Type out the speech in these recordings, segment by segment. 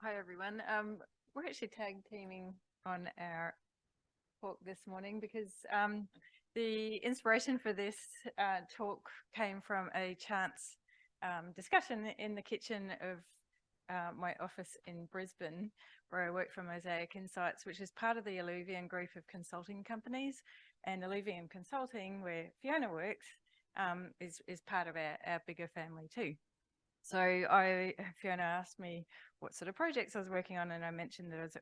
Hi everyone. We're actually tag teaming on our talk this morning because the inspiration for this talk came from a chance discussion in the kitchen of my office in Brisbane, where I work for Mosaic Insights, which is part of the Alluvium group of consulting companies. And Alluvium Consulting, where Fiona works, is part of our bigger family too. So Fiona asked me what sort of projects I was working on, and I mentioned that I was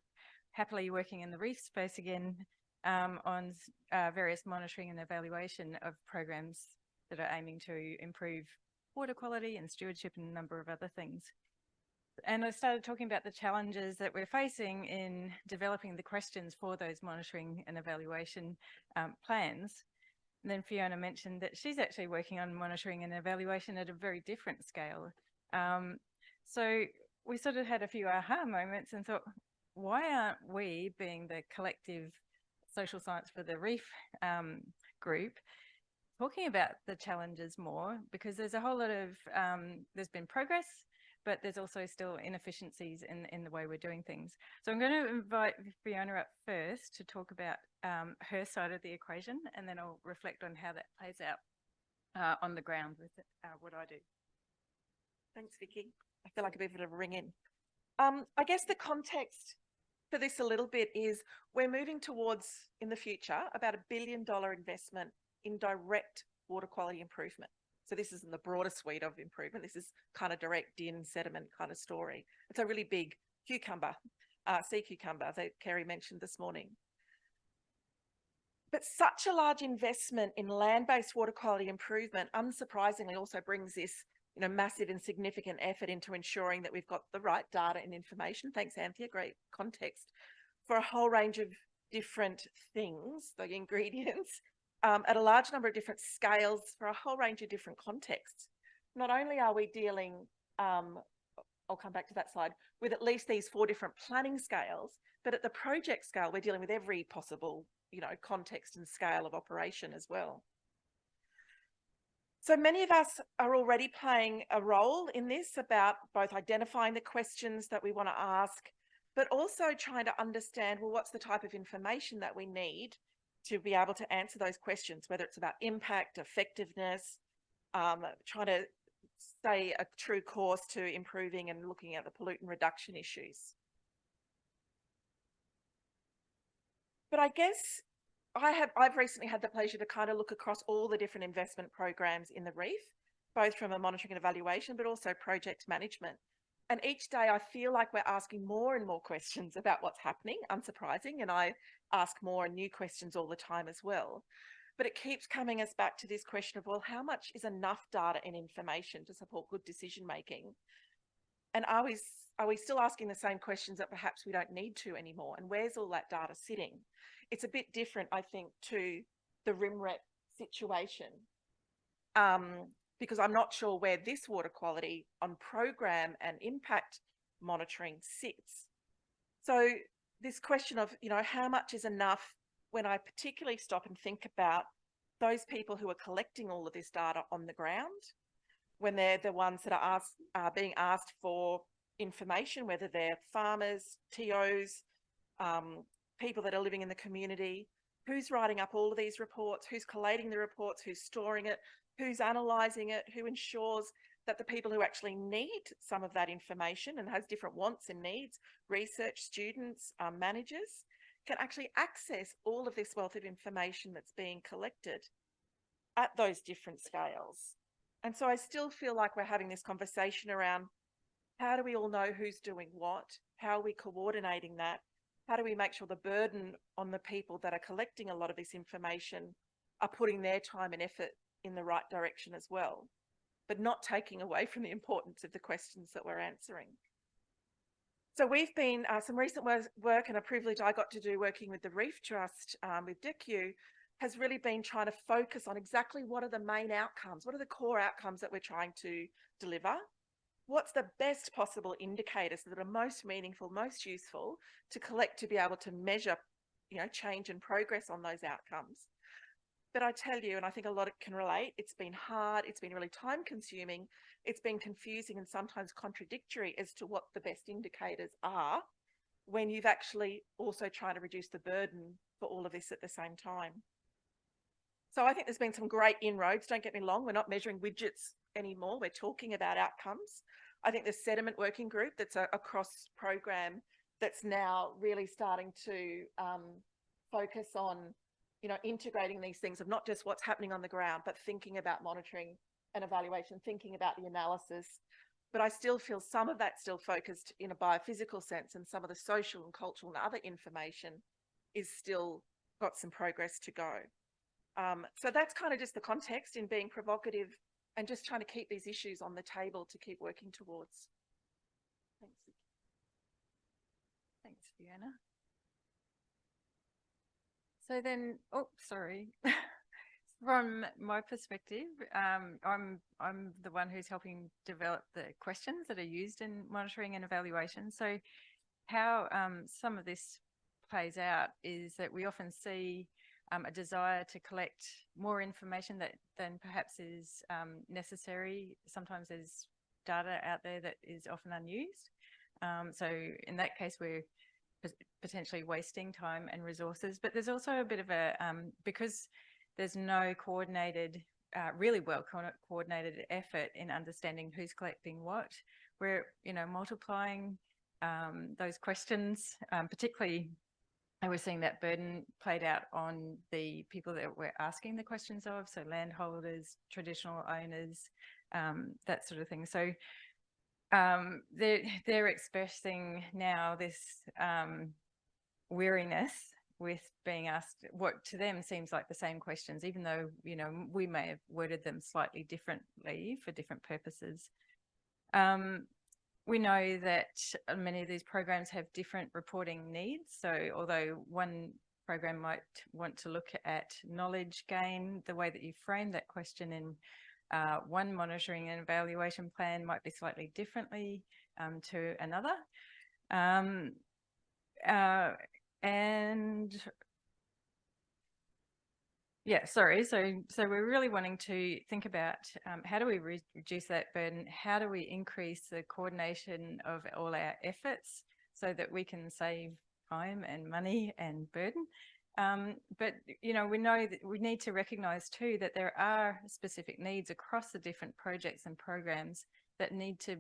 happily working in the reef space again on various monitoring and evaluation of programs that are aiming to improve water quality and stewardship and a number of other things. And I started talking about the challenges that we're facing in developing the questions for those monitoring and evaluation plans. And then Fiona mentioned that she's actually working on monitoring and evaluation at a very different scale. So we sort of had a few aha moments and thought, why aren't we, being the collective social science for the reef group, talking about the challenges more? Because there's a whole lot of, there's been progress, but there's also still inefficiencies in the way we're doing things. So I'm going to invite Fiona up first to talk about her side of the equation, and then I'll reflect on how that plays out on the ground with what I do. Thanks, Vicky. I feel like a bit of a ring in. I guess the context for this a little bit is we're moving towards, in the future, about $1 billion investment in direct water quality improvement. So this isn't the broader suite of improvement. This is kind of direct in sediment kind of story. It's a really big cucumber, sea cucumber that Kerry mentioned this morning. But such a large investment in land-based water quality improvement, unsurprisingly, also brings this massive and significant effort into ensuring that we've got the right data and information. Thanks, Anthea, great context, for a whole range of different things, the ingredients, at a large number of different scales for a whole range of different contexts. Not only are we dealing, I'll come back to that slide, with at least these 4 different planning scales, but at the project scale, we're dealing with every possible, context and scale of operation as well. So many of us are already playing a role in this, about both identifying the questions that we want to ask, but also trying to understand, well, what's the type of information that we need to be able to answer those questions, whether it's about impact, effectiveness, trying to stay a true course to improving and looking at the pollutant reduction issues. But I guess I've recently had the pleasure to kind of look across all the different investment programs in the reef, both from a monitoring and evaluation, but also project management. And each day I feel like we're asking more and more questions about what's happening, unsurprising, and I ask more and new questions all the time as well. But it keeps coming us back to this question of, well, how much is enough data and information to support good decision making? And are we still asking the same questions that perhaps we don't need to anymore? And where's all that data sitting? It's a bit different, I think, to the RIMREP situation, because I'm not sure where this water quality on program and impact monitoring sits. So this question of, how much is enough, when I particularly stop and think about those people who are collecting all of this data on the ground, when they're the ones that are being asked for information, whether they're farmers, TOs, people that are living in the community, who's writing up all of these reports, who's collating the reports, who's storing it, who's analysing it, who ensures that the people who actually need some of that information and has different wants and needs, research students, managers, can actually access all of this wealth of information that's being collected at those different scales. And so I still feel like we're having this conversation around, how do we all know who's doing what? How are we coordinating that? How do we make sure the burden on the people that are collecting a lot of this information are putting their time and effort in the right direction as well, but not taking away from the importance of the questions that we're answering? So we've been, some recent work and a privilege I got to do working with the Reef Trust with DECU has really been trying to focus on exactly what are the main outcomes, what are the core outcomes that we're trying to deliver, what's the best possible indicators that are most meaningful, most useful to collect to be able to measure, change and progress on those outcomes. But I tell you, and I think a lot can relate, it's been hard, it's been really time consuming, it's been confusing and sometimes contradictory as to what the best indicators are when you've actually also tried to reduce the burden for all of this at the same time. So I think there's been some great inroads. Don't get me wrong, we're not measuring widgets anymore. We're talking about outcomes. I think the sediment working group that's a cross program that's now really starting to focus on, you know, integrating these things of not just what's happening on the ground, but thinking about monitoring and evaluation, thinking about the analysis. But I still feel some of that's still focused in a biophysical sense, and some of the social and cultural and other information is still got some progress to go. So that's kind of just the context in being provocative and just trying to keep these issues on the table to keep working towards. Thanks. Thanks, Fiona. So then, oh, sorry. From my perspective, I'm the one who's helping develop the questions that are used in monitoring and evaluation. So how some of this plays out is that we often see a desire to collect more information than perhaps is necessary. Sometimes there's data out there that is often unused. So in that case, we're potentially wasting time and resources. But there's also a bit of a, because there's no coordinated, really well coordinated effort in understanding who's collecting what, we're, you know, multiplying those questions, particularly. And we're seeing that burden played out on the people that we're asking the questions of, so landholders, traditional owners, that sort of thing. So they're expressing now this weariness with being asked what to them seems like the same questions, even though, you know, we may have worded them slightly differently for different purposes. We know that many of these programs have different reporting needs. So although one program might want to look at knowledge gain, the way that you frame that question in one monitoring and evaluation plan might be slightly differently to another. And yeah, sorry. So we're really wanting to think about how do we reduce that burden? How do we increase the coordination of all our efforts so that we can save time and money and burden? But, you know, we know that we need to recognise too that there are specific needs across the different projects and programs that need to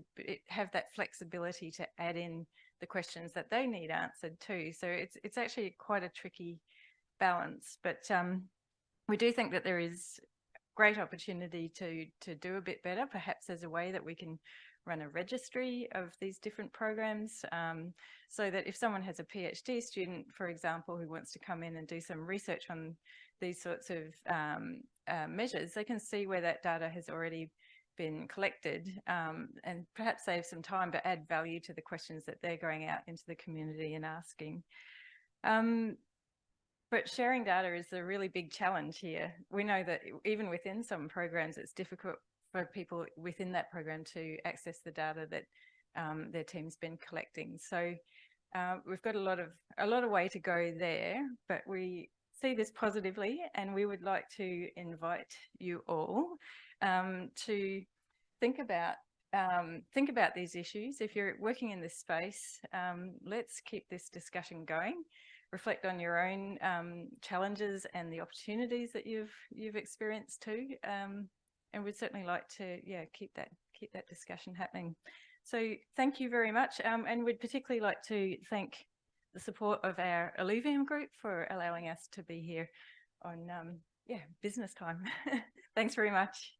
have that flexibility to add in the questions that they need answered too. So it's actually quite a tricky balance, but we do think that there is great opportunity to do a bit better. Perhaps there's a way that we can run a registry of these different programs, so that if someone has a PhD student, for example, who wants to come in and do some research on these sorts of measures, they can see where that data has already been collected, and perhaps save some time but add value to the questions that they're going out into the community and asking. But sharing data is a really big challenge here. We know that even within some programs, it's difficult for people within that program to access the data that their team's been collecting. So we've got a lot of way to go there, but we see this positively, and we would like to invite you all to think about these issues. If you're working in this space, let's keep this discussion going. Reflect on your own challenges and the opportunities that you've experienced too, and we'd certainly like to keep that discussion happening. So thank you very much, and we'd particularly like to thank the support of our Alluvium group for allowing us to be here on business time. Thanks very much.